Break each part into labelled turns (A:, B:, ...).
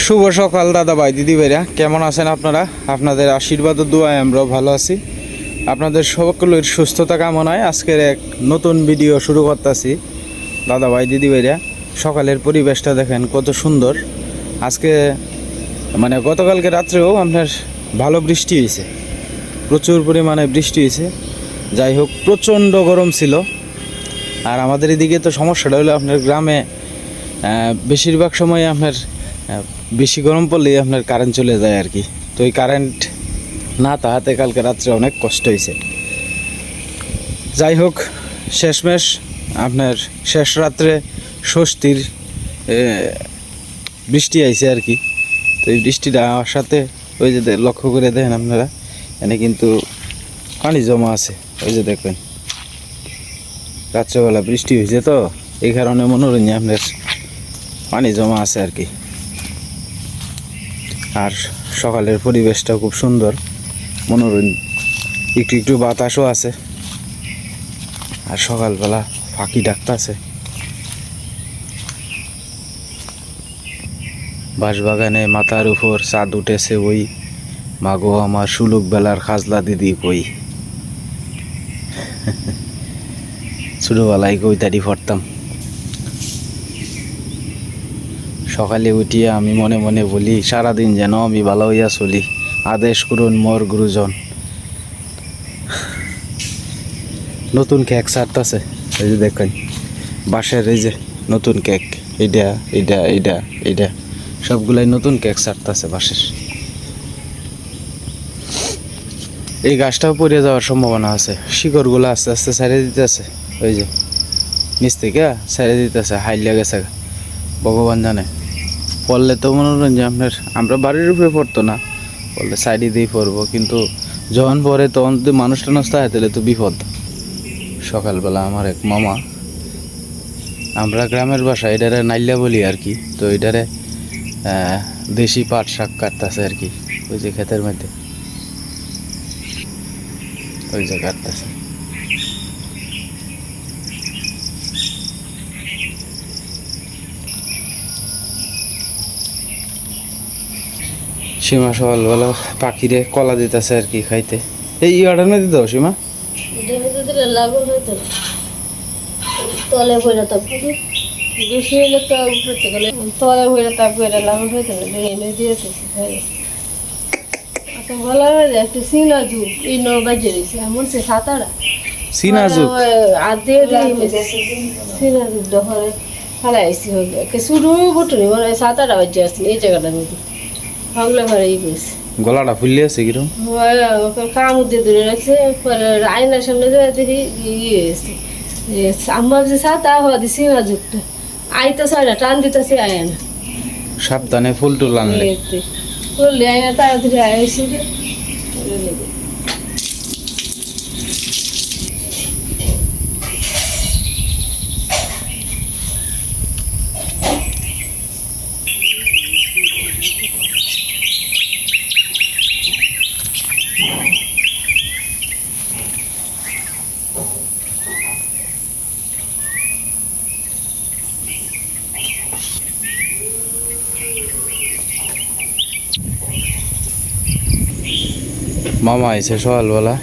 A: শুভ সকাল দাদা ভাই দিদি ভাইরা, কেমন আছেন আপনারা? আপনাদের আশীর্বাদ ও দোয়ায় আমরাও ভালো আছি। আপনাদের সকলের সুস্থতা কামনায় আজকের এক নতুন ভিডিও শুরু করতেছি। দাদা ভাই দিদি ভাইরা, সকালের পরিবেশটা দেখেন কত সুন্দর। আজকে মানে গতকালকে রাত্রেও আপনার ভালো বৃষ্টি হয়েছে, প্রচুর পরিমাণে বৃষ্টি হয়েছে। যাই হোক, প্রচণ্ড গরম ছিল। আর আমাদের এদিকে তো সমস্যাটা হলো আপনার গ্রামে বেশিরভাগ সময় আপনার বেশি গরম পড়লেই আপনার কারেন্ট চলে যায় আর কি। তো এই কারেন্ট না তাহাতে কালকে রাত্রে অনেক কষ্ট হয়েছে। যাই হোক, শেষমেশ আপনার শেষ রাত্রে স্বস্তির বৃষ্টি আইছে আর কি। তো এই বৃষ্টিটা আমার সাথে ওই যে লক্ষ্য করে দেখেন আপনারা, এখানে কিন্তু পানি জমা আছে। ওই যে দেখবেন রাত্রেবেলা বৃষ্টি হয়েছে, তো এই কারণে মনোরঞ্জন আপনার পানি জমা আছে আর কি। আর সকালের পরিবেশটা খুব সুন্দর, মনোরঞ্জন, একটু একটু বাতাসও আছে। আর সকালবেলা পাখি ডাকতেছে। বাঁশবাগানে মাথার উপর চাঁদ উঠেছে ওই, মাগো আমার সুলুক বেলার খাজলা দিদি কই। ছোটবেলায় কবিতাটি পড়তাম। সকালে উঠিয়া আমি মনে মনে বলি, সারাদিন যেন আমি ভালো হইয়া চলি, আদেশ করুন মোর গুরুজন। নতুন কেক ছাড়তেছে, এই যে দেখেন বাঁশের, এই যে নতুন কেক, এইটা এইটা এইটা এইটা সবগুলাই নতুন কেক ছাড়তেছে বাঁশের। এই গাছটাও পড়ে যাওয়ার সম্ভাবনা আছে, শিকড়গুলো আস্তে আস্তে ছেড়ে দিতেছে। ওই যে নিচ থেকে ছেড়ে দিতেছে, হাইলিয়া গেছে, ভগবান জানে। পড়লে তো মনোরঞ্জন আপনার, আমরা বাড়ির উপরে পড়তো না, পড়লে সাইডে দিয়েই পড়বো, কিন্তু যখন পরে তখন যদি মানুষটা নষ্ট হয় তাহলে তো বিপদ। সকালবেলা আমার এক মামা, আমরা গ্রামের বাসা এটারে নাইল্লা বলি আর কি, তো এটারে দেশি পাট শাক কাটতেছে আর কি। ওই যে ক্ষেতের মধ্যে ওই যে কাটতেছে। সীমা সকালবেলা পাখিরে কলা দিতেছে আর কি খাইতে। এই অর্ডার না দিতে সীমা,
B: তলে ভরে তারপরে বেশি হলে তো উপরে গেলে তলে ভরে তারপরে লাভ হইতে এনে দিয়েছে। আচ্ছা, ভালো হয়ে যায় একটু সিনা যুগ এই বাজে রয়েছে এমন সে সাঁতারা
A: সিনা যুগ
B: আর দিয়ে সিনা যুগ ধরে ফেলা আইসি হয়ে যায় শুরু বটুনি মানে সাঁতারা বাজে আসছে এই জায়গাটার মধ্যে ভাগলে ঘরে ই করেছে।
A: গলাটা ফুললে আছে কিরম,
B: কাম দিয়ে দূরে রাখছে। পরে আয়নার সামনে যায় দেখি ইয়ে হয়েছে, আমার যে সাঁতা হওয়া দিছি না যুগটা আইতেছে না, টান দিতেছে আয় না।
A: সাবধানে ফুল টুল আনলে।
B: বললে আয় না, তাড়াতাড়ি আইসি
A: মামা আইছে সকালবেলা,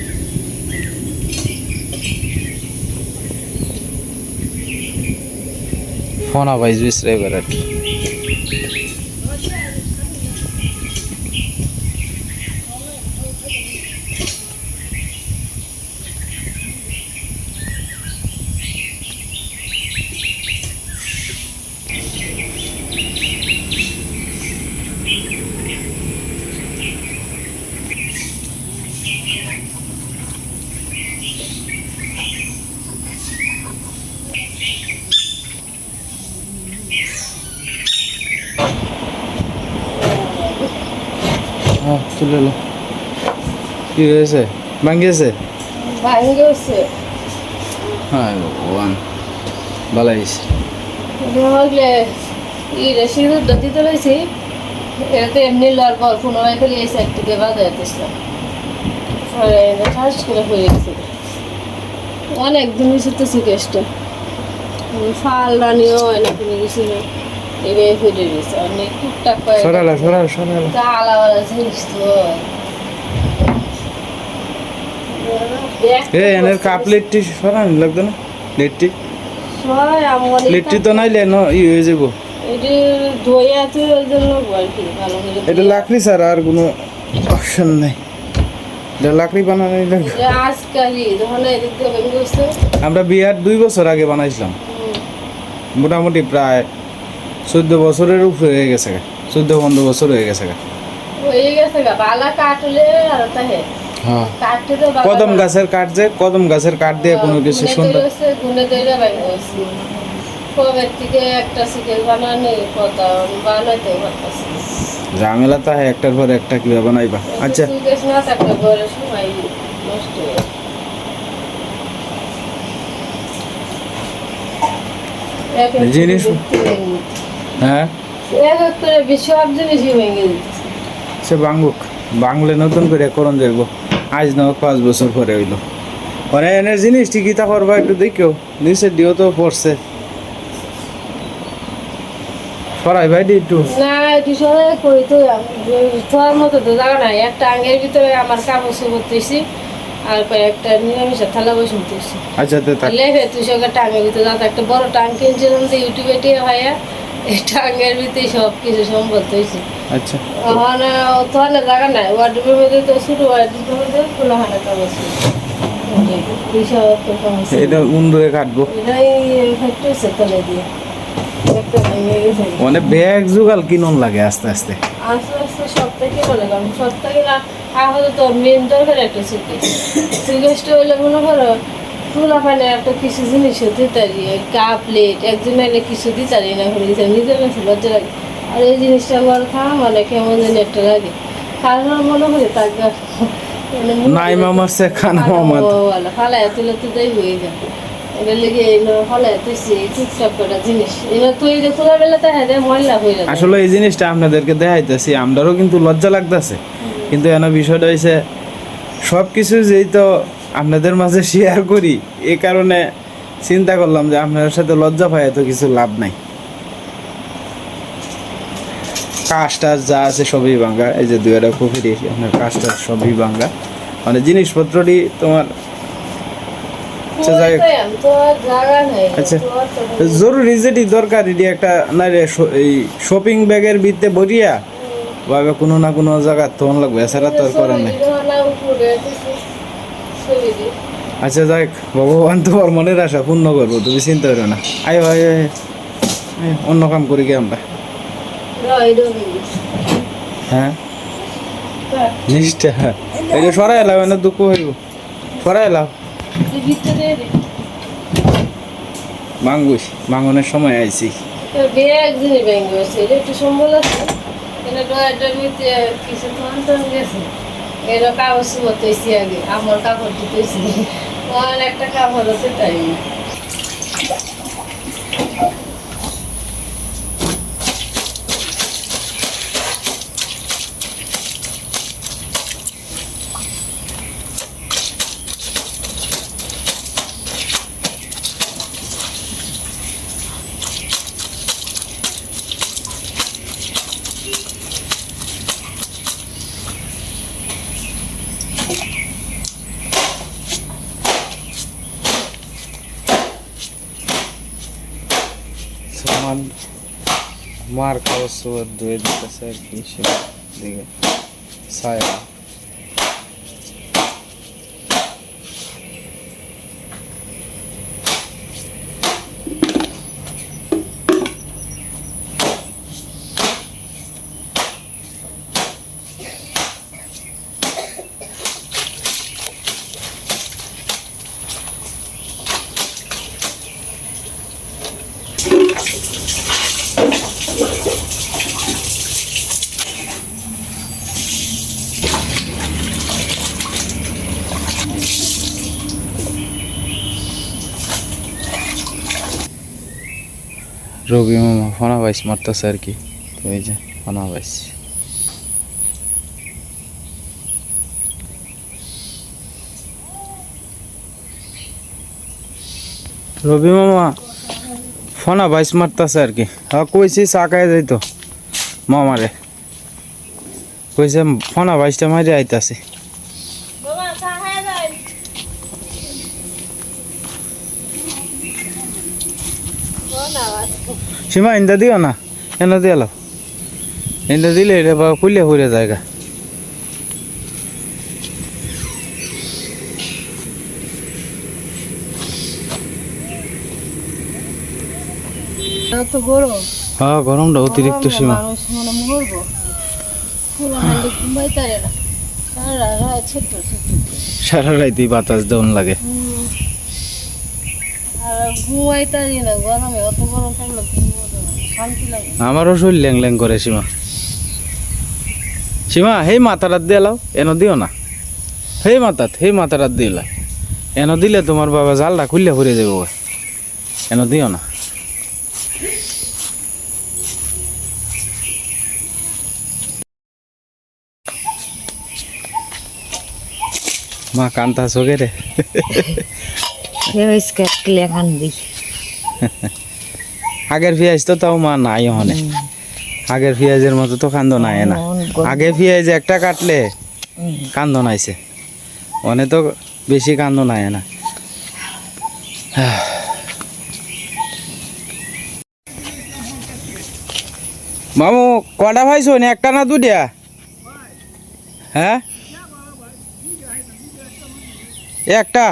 A: ফোনা বাইজ বিসরে এবার আর কি। চলে এলো, কি হয়েছে? ভাঙ্গিয়েছে?
B: ভাঙিয়েছে।
A: হ্যাঁ ভগবান, ভালো হয়েছে।
B: ভাগলে ইরে সিঁদুর দিতে রয়েছি, এতে এমনি লড় পর পুনরায় খালি এই সাইড থেকে বাধা যেতেছিলাম, পরে ফার্স্ট করে হয়ে গেছে। অনেক দিন হয়েছে তো কেসটা, ফাল রানিও হয় না কিনে গেছিল। এবার ফেটে গেছে অনেক টুকটাক করে
A: সরালা
B: তা আলাদা জিনিস তো
A: এ এনের কাপ লিট্টি সরান লাগতো না লিট্টি
B: সবাই আমার
A: লিট্টি তো নাইলে হয়ে যাবো
B: এটি ধুয়ে আছে ওই জন্য আর কি ভালো করে
A: এটা লাকড়ি ছাড়া আর কোনো অপশন নাই এটা লাকড়ি বানানো লাগবে
B: আজকালই যখন এদিক দিয়ে বেরিয়ে গেছে
A: আমরা বিয়ার 2 বছর আগে বানাইছিলাম মোটামুটি প্রায় 14 বছরের উপরে হয়ে গেছে 14-15 বছর হয়ে গেছে
B: হয়ে গেছে গা বালা কাটলে আর তাহে
A: হ্যাঁ
B: কাটতে তো
A: কদম গাছের কাঠ যে কদম গাছের কাঠ দিয়ে কোনো কিছু সুন্দর
B: গুনে তৈরি বানাইছি কবের থেকে একটা সিকেল বানানি কথা বানাইতে পারতাছি
A: ঝামেলা তো হয় একটার পর একটা কিভাবে বানাইবা আচ্ছা
B: সুকেশ না থাকলে ঘরে সময় নষ্ট হয়ে
A: জিনিস হ্যাঁ
B: এক এক করে সব জিনিসই ভেঙে দিচ্ছে
A: সে বাঙ্গুক বাংলে নতুন করে করণ যাইব আজ না 5 বছর পরে হইলো মানে এনের জিনিস ঠিকই তা করবা একটু দেখিও নিচে দিও তো পড়ছে সরাই ভাই একটু
B: না এটি সবাই করি তো তোমার মতো তো জায়গা নাই একটা আঙ্গের ভিতরে আমার কাপড় করতেছি আর কয়েকটা নিরামিষের থালা বসে উঠতেছি
A: আচ্ছা তো
B: লেখে তুই সঙ্গে টাঙ্গের ভিতরে যাতে একটা বড় টাং কিনছিলাম তো ইউটিউবে টিয়ে ভাইয়া এই টাঙ্গের ভিতরে সব কিছু সম্ভব হয়েছে
A: আচ্ছা
B: ওখানে তোহানে জায়গা নাই ওয়ার্ডরোবের মধ্যে তো ছোটো ওয়ার্ডরোবের মধ্যে খোলা হানা কাপড়
A: এটা উন্দুরে কাটবো
B: এটাই ফ্যাক্টরি হচ্ছে তলে দিয়ে একটা ভেঙে গেছে
A: মানে ব্যাগ জোগাল কিনন লাগে আস্তে আস্তে
B: আস্তে আস্তে সপ্তাহে বলে গেলাম সপ্তাহে আহত তোর মেন দরকার একটা সুকেশ সুকেশটা হইলে মনে করো তুলা পানে একটা কিছু জিনিস দিতারি কাপ প্লেট একজন এলে কিছু দিতারি না করে দিতারি নিজের কাছে লজ্জা লাগে আর এই জিনিসটা আমার খাওয়া মানে কেমন যেন একটা লাগে কারণ মনে করি তাকে
A: নাই মামার সে খানা মামা
B: ফালায় তুলে তো যাই হয়ে যায় এটা লেগে এলো ফালায় তুইছি টুকটাক কটা জিনিস এবার তুই যে খোলা বেলা তাই হ্যাঁ ময়লা হয়ে যাবে
A: আসলে এই জিনিসটা আপনাদেরকে দেখাইতেছি আমরাও কিন্তু লজ্জা লাগতেছে কিন্তু এনে বিষয়টা হয়েছে সব কিছু যেই তো আপনাদের মাঝে শেয়ার করি এই কারণে চিন্তা করলাম যে আপনাদের সাথে লজ্জা পাই তো কিছু লাভ নাই কাজ টাজ যা আছে সবই ভাঙ্গা এই যে 2টা কফি দিয়েছি আপনার কাজ টাজ সবই ভাঙ্গা মানে জিনিসপত্রটি তোমার আচ্ছা যাই হোক। আচ্ছা জরুরি যেটি দরকার এটি একটা না রে এই শপিং ব্যাগের ভিতরে ভরিয়া ভাবে কোনো না কোনো জায়গা তখন লাগবে এছাড়া তো আর করার নেই আচ্ছা যাক ভগবান তোমার মনের আশা পূর্ণ করবো তুমি চিন্তা করো না আয় আয় আয় অন্য কাম করি কি আমরা হ্যাঁ জিনিসটা এই যে সরাই এলাম না দুঃখ হইব সরাই এলাম মাঙ্গুস মাঙ্গনের সময় আইছি
B: ব্যাগ জিনিস ব্যাঙ্গ আছে এটা একটু সম্বল আছে এটা ডয়ারটার মধ্যে কিছু টন গেছে এটা কাগজ বতেছি আগে আমার কাপড় দিতেছি আর একটা কাপড় আছে তাই
A: মার কাগজ ধুয়ে দিতেছে আর কি দিকে ছায়া রবি মামা ফোনা বাইস মারতেছে আর কি তো এই যে ফোনা বাইস রবি মামা ফোনা বাইস মারতাছে আর কি। হ্যাঁ কইছি চা খাই যাইতো মামারে, কইছে ফোনা বাইসটা মারি আইতাছে।
B: বাবা চা খায় যাই।
A: সীমা ইন্দা দিও না, এন দিয়ে এলো, ইন্দা দিলে এটা বা খুলে ফুলে জায়গা।
B: তো গরম,
A: হ্যাঁ গরমটা অতিরিক্ত সীমা।
B: মানুষ মানে মরবো, পুরো হান্ডি ঘুমাইতারে না, সারা রাত ছোট্ট ছোট্ট
A: সারা রাইতেই বাতাস দেওয়ান লাগে।
B: আর ঘুমাইতারি না, গরমে অত গরম থাকলে ঘুমাতে না, শান্তি লাগে।
A: আমারও শরীর ল্যাং ল্যাং করে সীমা। সীমা হেই মাথারাত দিয়ে লাও, এন দিও না, হেই মাথারাত দিয়ে লাই, এন দিলে তোমার বাবা জালটা খুললে ফুরে যাবো, এন দিও না। মা কান্তা চোখে রে, আগের পেঁয়াজ তো তাও মা নাই ওখানে, আগের পেঁয়াজের মতো তো কান্দ নাই না। আগে পেঁয়াজ একটা কাটলে কান্দ নাইছে, অনে তো বেশি কান্দ নাই না। মামু কটা ভাইছো নি, একটা না দুটিয়া? হ্যাঁ একটা।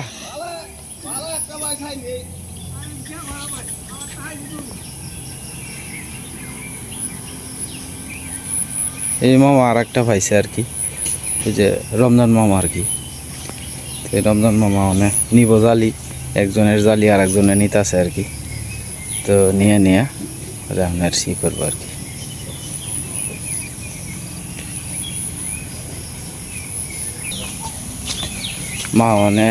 A: এই মামা আর একটা পাইছে আর কি, এই যে রমজান মামা আর কি। এই রমজান মামা মানে নিব জালি, একজনের জালি আর একজনের নিতাছে আর কি। তো নিয়ে আপনার সি করবো আর কি। মা মানে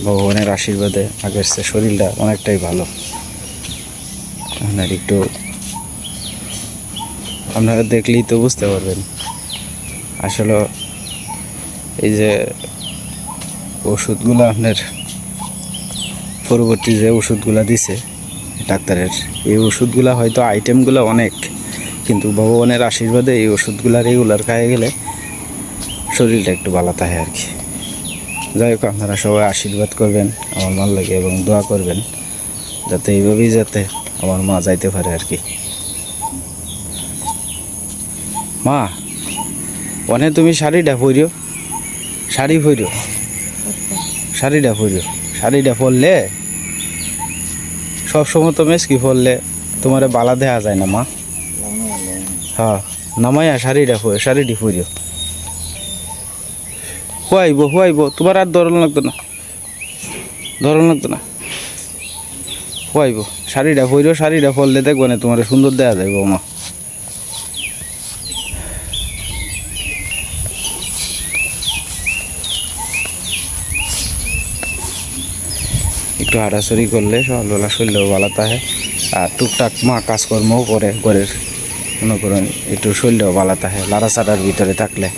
A: ভগবানের আশীর্বাদে আগের সে শরীরটা অনেকটাই ভালো। আপনার একটু আপনারা দেখলেই তো বুঝতে পারবেন আসলে এই যে ওষুধগুলো আপনার পরবর্তী যে ওষুধগুলো দিছে ডাক্তারের, এই ওষুধগুলো হয়তো আইটেমগুলো অনেক, কিন্তু ভগবানের আশীর্বাদে এই ওষুধগুলো রেগুলার খাইয়ে গেলে শরীরটা একটু ভালো থাকে আর কি। যাই হোক আপনারা সবাই আশীর্বাদ করবেন আমার মার লাগে এবং দোয়া করবেন যাতে এইভাবেই যাতে আমার মা যাইতে পারে আর কি। মা অনে তুমি শাড়িটা পরিও, শাড়িটা পরলে সবসময় তো মেসকি পরলে তোমার বালা দেওয়া যায় না মা। হ্যাঁ নামাইয়া শাড়িটি পরিও, হুয়াইব তোমার আর ধরন লাগতো না, হুয়াইব শাড়িটা পরলে দেখবো না তোমার সুন্দর দেওয়া যাইব মা। একটু হাঁটাচড়ি করলে সকালবেলা শরীরও ভালো থাকে, আর টুকটাক মা কাজকর্মও করে ঘরের, মনে করেন একটু শরীরও ভালো থাকে লাড়াচাড়ার ভিতরে থাকলে।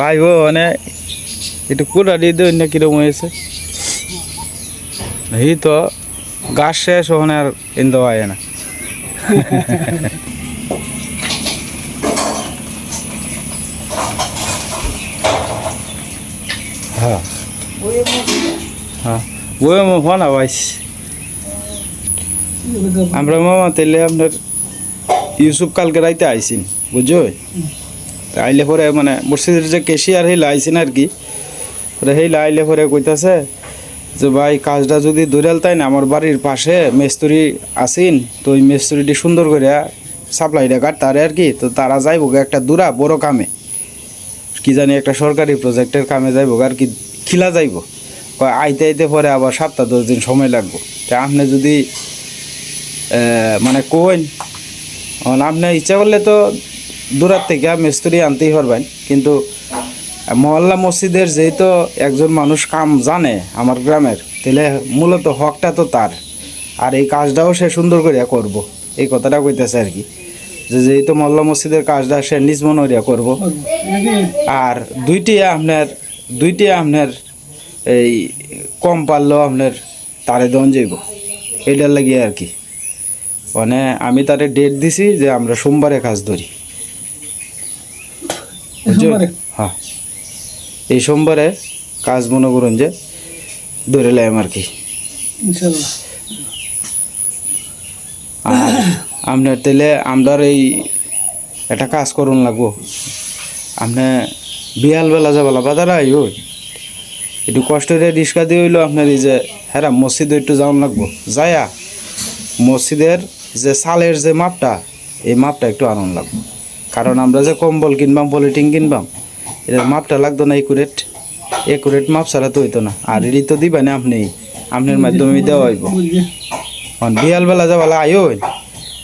A: পাইব মানে একটু কুড়া দিয়ে দেবেন না কিরকম হয়েছে, এই তো গাছ শেষ ওখানে আর এনে দেওয়া হয় না। হ্যাঁ বই ফোন আবাইস আমরা মামা তাইলে আপনার ইউসুফ কালকে রাইতে আইসিন বুঝছো, আইলে পরে মানে মসজিদের যে কেশিয়ার হেলা আইসিন আর কি, হেলা আইলে পরে কইতাছে যে ভাই কাজটা যদি দৌড়াল তাই না আমার বাড়ির পাশে মেস্তুরি আসিন, তো ওই মেস্তুরিটি সুন্দর করে সাপ্লাইটা কাটতারে আর কি, তো তারা যাইব একটা দূরা বড় কামে, কি জানি একটা সরকারি প্রজেক্টের কামে যাইব আর কি, খিলা যাইব আইতে পরে আবার 7-10 দিন সময় লাগবে। তা আপনি যদি মানে কইন আপনি ইচ্ছা করলে তো দূরার থেকে মিস্ত্রি আনতেই পারবেন, কিন্তু মহল্লা মসজিদের যেহেতু একজন মানুষ কাম জানে আমার গ্রামের, তাহলে মূলত হকটা তো তার, আর এই কাজটাও সে সুন্দর করে করব, এই কথাটা কইতেছে আর কি, যে যেহেতু মহল্লা মসজিদের কাজটা সে নিজ মনে করব। আর দুইটি আপনার এই কম পারলেও আপনার তারে দন যাইব এটার লাগিয়ে আর কি। মানে আমি তারে ডেট দিছি যে আমরা সোমবারে কাজ ধরি, হ্যাঁ এই সোমবারে কাজ মনে করুন যে ধরে লাইম আর কি। আর আপনার তেলে আমরা এই একটা কাজ করুন লাগবো, আপনি বিয়ালবেলা যাবেলা বাজার আইও একটু কষ্ট করে রিক্সা দিয়ে হইলো আপনার এই যে হ্যাঁ মসজিদে একটু যাওয়ান লাগবো, যায়া মসজিদের যে সালের যে মাপটা এই মাপটা একটু আনন্দ লাগবো। কারণ আমরা যে কম্বল কিনবাম পলিটিং কিনবাম এটার মাপটা লাগতো না একুরেট মাপ ছাড়া তো হইতো না। আর এটি তো দিবেন আপনি, আপনার মাধ্যমে দেওয়া হইব। বিয়ালবেলা যাবেলা আইও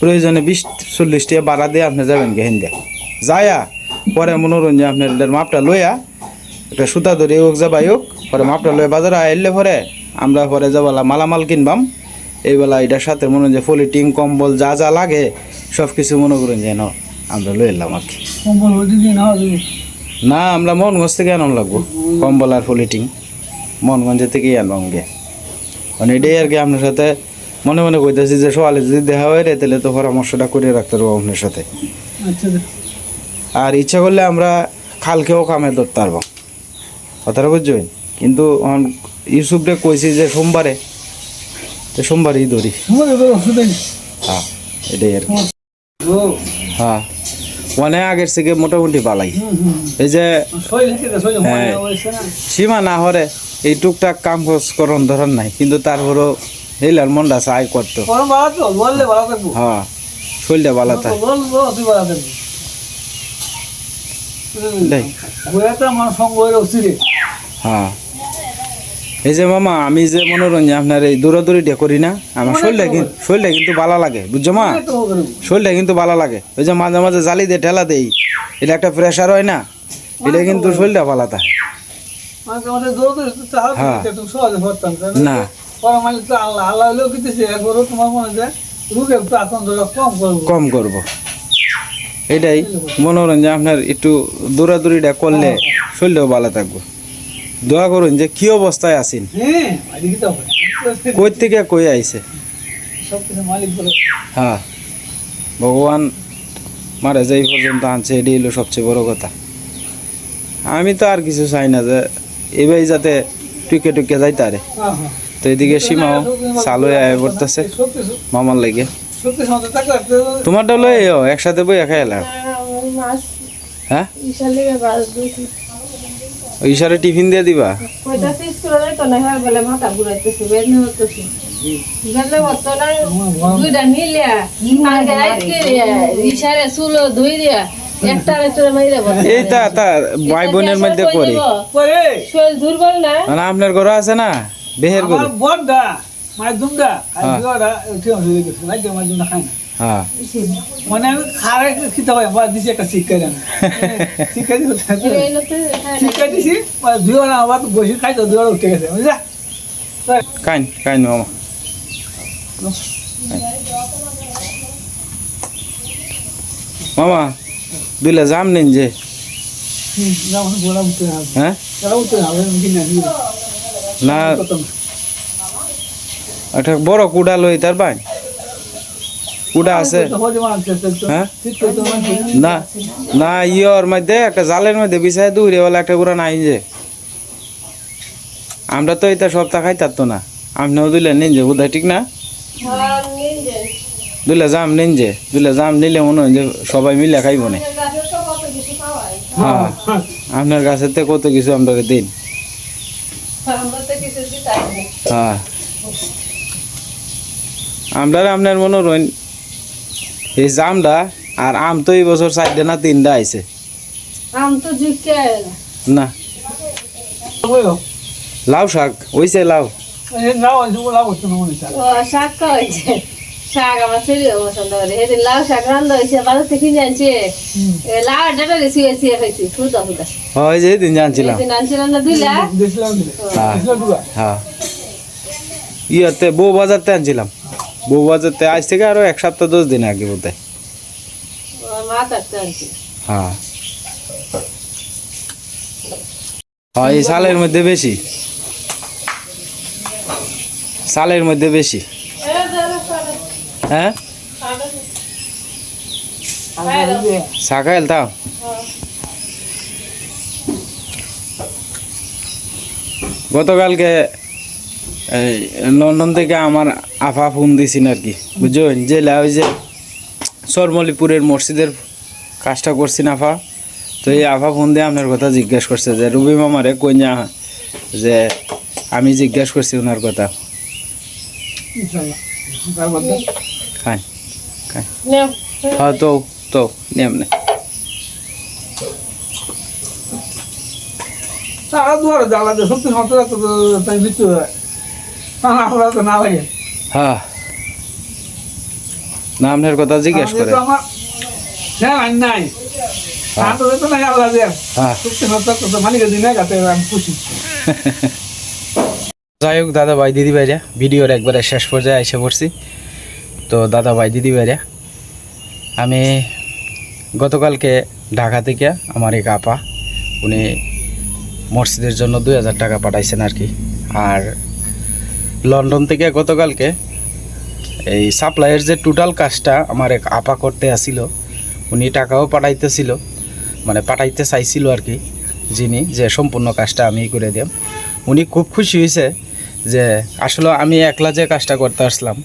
A: প্রয়োজনে 20-40 টাকা বাড়া দিয়ে আপনি যাবেন গে হিন্দে যায়া পরে মনোরঞ্জন আপনার এটার মাপটা লইয়া একটা সুতা ধরে হোক যাবাই হোক পরে মাপটা লইয়া বাজারে আইলে পরে আমরা পরে যাবেলা মালামাল কিনবাম এইবেলা এটার সাথে মনে হয় যে পলিটিং কম্বল যা যা লাগে সব কিছু মনে করুন যেন আমরা লই এলাম আর কি। না আমরা মনগঞ্জ থেকে আনাম লাগবো কম্বল আর পলিটিং, মনগঞ্জের থেকেই আনবাম গে। মানে এটাই আর কি আপনার সাথে মনে মনে কইতেছি যে সকালে যদি দেখা হয় রে তাহলে তো পরামর্শটা করে রাখতে পারবো আপনার সাথে। আর ইচ্ছা করলে আমরা খালকেও কামে ধরতে পারবো, কথাটা বুঝছেন। কিন্তু ইউসুফরে কইছি যে সোমবারে, তো সোমবারই ধরি। হ্যাঁ এটাই আর কি। হ্যাঁ মানে আগের থেকে মোটামুটি বালাই, এই যে সীমা না হরে এই টুকটাক কাম খোঁজ করন ধরন নাই, কিন্তু তারপরও এইলার মনটা চাই করতো। হ্যাঁ শরীরটা ভালো থাকে। হ্যাঁ এই যে মামা আমি যে মনোরঞ্জন আপনার এই দৌড়াদৌড়িটা করি না, আমার শরীরটা কিন্তু ভালো লাগে বুঝছো মা, শরীরটা কিন্তু ভালো লাগে। ওই যে মাঝে মাঝে জালি দিয়ে ঠেলা দেই, এটা একটা প্রেশার হয় না, এটা কিন্তু শরীরটা ভালো থাকে। হ্যাঁ না কম করবো এটাই মনোরঞ্জন আপনার একটু দৌড়াদৌড়িটা করলে শরীরটাও ভালো থাকবো। দোয়া করুন যে কি অবস্থায় আছেন, কই থেকে কই আইছে। হ্যাঁ ভগবান মারা যাই পর্যন্ত আনছে, এটি হলো সবচেয়ে বড় কথা। আমি তো আর কিছু চাই না যে এবার যাতে টুকে টুকে যাই তারে। তো এদিকে সীমাও চালু আয় পড়তেছে মামার লাগে। তোমারটা লই একসাথে বই একা এলাম। হ্যাঁ ইশারে টিফিন দিয়ে দিবা। এইটা তার ভাই বোনের মধ্যে করি, আপনার ঘর আছে না বেহের ঘর। হ্যাঁ
C: মানে আমি খারাপ খিতে পাই আমার দিছি একটা শিক্ষা জানি শিক্ষা দিছি দুই ওরা আবার বসে খাই তো দুই ওরা উঠে গেছে বুঝলা।
A: কাইন মামা মামা দুইলা জাম নেন যে। হ্যাঁ না একটা বড় কুড়া লই তার ভাই কুড়া আছে। হ্যাঁ না না ইয়র মধ্যে একটা জালের মধ্যে বিছায় দূরে বলে একটা কুড়া নাই যে। আমরা তো এটা সপ্তাহ খাইতার তো না, আপনিও দুইলা নিন যে বোধহয় ঠিক না। দুইলা জাম নিন যে, দুইলা জাম নিলে মনে হয় যে সবাই মিলে খাইব না। হ্যাঁ আপনার কাছে তো কত কিছু আমরা দিন। হ্যাঁ আমরা আপনার মনোরঞ্জন এই জামটা আর আম তো এই বছর 4টা না 3টা আইছে। না লাউ শাক হইছে, লাউ
B: শাক হয়েছে, শাক আমার ছেলে পছন্দ করে। সেদিন লাউ শাক রান্না হয়েছে, বাজার থেকে কিনে আনছে। লাউ ডাটা রেসি হয়েছে খাইছি ফুটা ফুটা।
A: হয় যে দিন জানছিলাম,
B: আনছিলাম না দুইলা।
A: হ্যাঁ ইয়েতে বউ বাজারতে আনছিলাম, বউ বাজারতে আজ থেকে আরো 1 সপ্তাহ 10 দিন আগে বোধ হয়। হ্যাঁ হ্যাঁ এই সালের মধ্যে বেশি চালের মধ্যে বেশি হ্যাঁ চা খাইল তাও গতকালকে এই লন্ডন থেকে আমার আফা ফোন দিয়েছেন আর কি বুঝছেন যে ওই যে সরমলিপুরের মসজিদের কাজটা করছেন আফা তো এই আফা ফোন দিয়ে আপনার কথা জিজ্ঞেস করছে যে রুবি মামারে কইনা যে আমি জিজ্ঞেস করছি ওনার কথা খান খান হ্যাঁ তো নিয়ম নেই
C: সারা দুয়ার জ্বালা দিয়ে সত্যি সন্তরা তো তাই মৃত্যু হয় আমরা তো না লাগে
A: হ্যাঁ না আপনার কথা জিজ্ঞেস করে
C: আমার হ্যাঁ নাই তো নাই আল্লাহ দেয়
A: হ্যাঁ
C: সত্যি সন্তরা তো মালিকের দিনে গাতে আমি খুশি
A: যাই হোক দাদা ভাই দিদি ভাইরা ভিডিওর একবারে শেষ পর্যায়ে এসে পড়ছি তো দাদা ভাই দিদি ভাইরা আমি গতকালকে ঢাকা থেকে আমার এক আপা উনি মসজিদের জন্য 2000 টাকা পাঠাইছেন আর কি আর লন্ডন থেকে গতকালকে এই সাপ্লাইয়ের যে টোটাল কাজটা আমার এক আপা করতে আসিল উনি টাকাও পাঠাইতেছিল মানে পাঠাইতে চাইছিল আর কি যিনি যে সম্পূর্ণ কাজটা আমি করে দিলাম উনি খুব খুশি হয়েছে যে আসলে আমি একলা যে কাজটা করতে আসলাম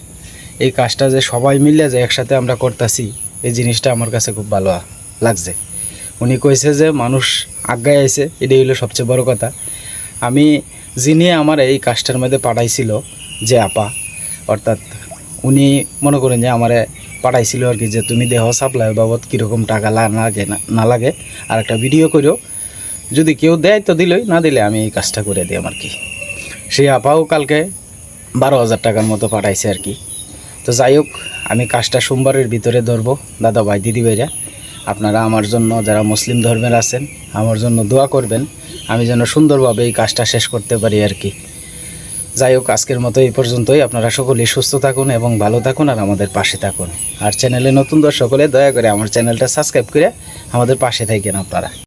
A: এই কাজটা যে সবাই মিলে যে একসাথে আমরা করতেছি এই জিনিসটা আমার কাছে খুব ভালো লাগছে উনি কইছে যে মানুষ আগায় আইছে এটাই হলো সবচেয়ে বড় কথা আমি যিনি আমার এই কাজটার মধ্যে পাঠাইছিল যে আপা অর্থাৎ উনি মনে করেন যে আমারে পাঠাইছিল আর কি যে তুমি দেহ সাপ্লাই বাবদ কীরকম টাকা লাগে না লাগে আর একটা ভিডিও করেও যদি কেউ দেয় তো দিলই না দিলে আমি এই কাজটা করে দিই আর কি সেই আপাও কালকে 12,000 টাকার মতো পাঠাইছে আর কি তো যাই হোক আমি কাজটা সোমবারের ভিতরে ধরবো দাদা ভাই দিদি ভাইরা আপনারা আমার জন্য যারা মুসলিম ধর্মের আছেন আমার জন্য দোয়া করবেন আমি যেন সুন্দরভাবে এই কাজটা শেষ করতে পারি আর কি যাই হোক আজকের মতো এই পর্যন্তই আপনারা সকলেই সুস্থ থাকুন এবং ভালো থাকুন আর আমাদের পাশে থাকুন আর চ্যানেলে নতুন দর্শক হলে দয়া করে আমার চ্যানেলটা সাবস্ক্রাইব করে আমাদের পাশে থাকেন আপনারা।